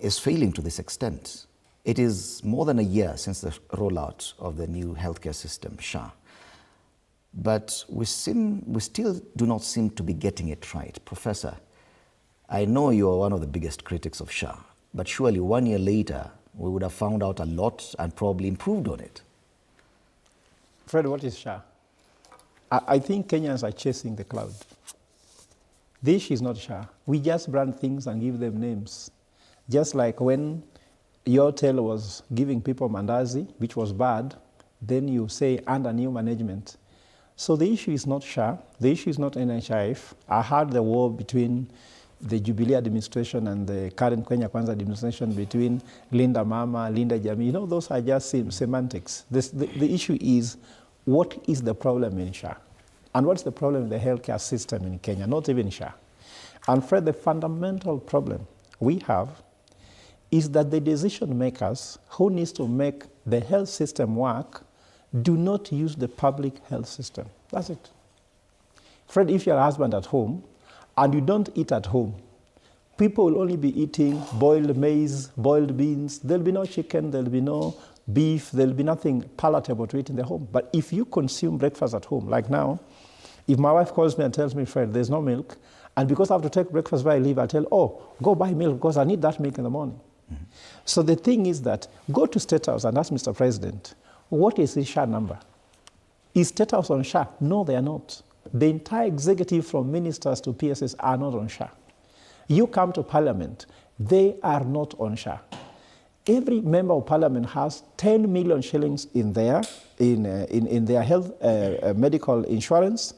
is failing to this extent. It is more than a year since the rollout of the new healthcare system, SHA. But we still do not seem to be getting it right. Professor, I know you are one of the biggest critics of SHA, but surely 1 year later, we would have found out a lot and probably improved on it. Fred, what is SHA? I think Kenyans are chasing the cloud. The issue is not SHA. We just brand things and give them names. Just like when your hotel was giving people mandazi, which was bad, then you say under new management. So the issue is not SHA, the issue is not NHIF. I heard the war between the Jubilee administration and the current Kenya Kwanza administration, between Linda Mama, Linda Jamii. You know, those are just semantics. The issue is, what is the problem in SHA? And what's the problem in the healthcare system in Kenya? Not even SHA. And Fred, the fundamental problem we have is that the decision makers who needs to make the health system work do not use the public health system. That's it. Fred, if you're a husband at home and you don't eat at home, people will only be eating boiled maize, boiled beans. There'll be no chicken, there'll be no beef, there'll be nothing palatable to eat in the home. But if you consume breakfast at home, like now, if my wife calls me and tells me, Fred, there's no milk, and because I have to take breakfast before I leave, I'll tell, oh, go buy milk because I need that milk in the morning. Mm-hmm. So the thing is that, go to State House and ask Mr. President, what is his SHA number? Is State House on SHA? No, they are not. The entire executive from ministers to PSS are not on SHA. You come to Parliament, they are not on SHA. Every member of Parliament has 10 million shillings in their health medical insurance,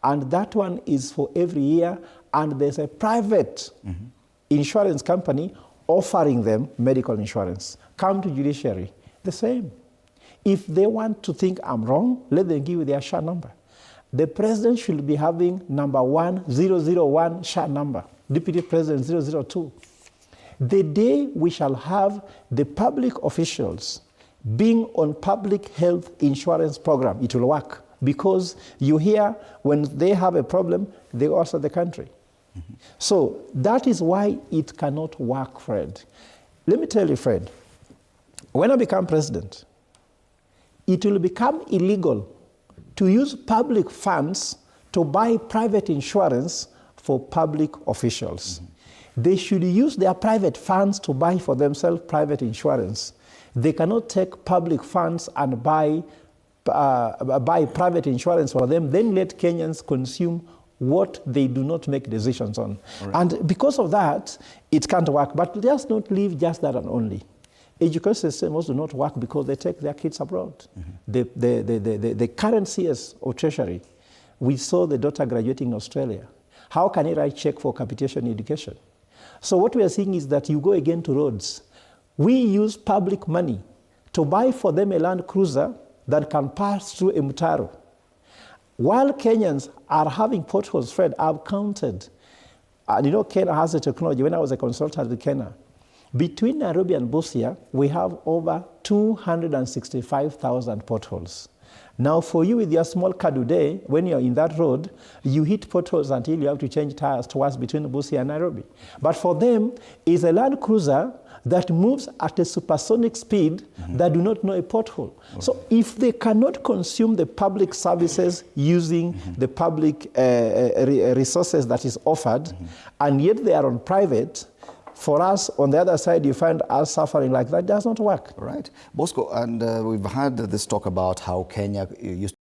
and that one is for every year, and there's a private insurance company offering them medical insurance. Come to judiciary, the same. If they want to think I'm wrong, let them give you their SHA number. The president should be having number 1001 SHA number, deputy president 002. The day we shall have the public officials being on public health insurance program, it will work. Because you hear when they have a problem, they also the country. Mm-hmm. So that is why it cannot work, Fred. Let me tell you, Fred, when I become president, it will become illegal to use public funds to buy private insurance for public officials. Mm-hmm. They should use their private funds to buy for themselves private insurance. They cannot take public funds and buy private insurance for them, then let Kenyans consume what they do not make decisions on. Right. And because of that, it can't work. But let's not leave just that and only. Education systems do not work because they take their kids abroad. Mm-hmm. The current CS of Treasury, we saw the daughter graduating in Australia. How can he write check for capitation education? So what we are seeing is that you go again to roads. We use public money to buy for them a Land Cruiser that can pass through a mtaro. While Kenyans are having potholes, Fred, I've counted. And you know, Kenya has the technology. When I was a consultant with Kenya, between Nairobi and Busia, we have over 265,000 potholes. Now, for you with your small car today, when you're in that road, you hit potholes until you have to change tires twice between Busia and Nairobi. But for them, it's a Land Cruiser that moves at a supersonic speed that do not know a pothole. Okay. So if they cannot consume the public services using the public resources that is offered, and yet they are on private, for us, on the other side, you find us suffering like that. It does not work. Right. Bosco, and we've had this talk about how Kenya used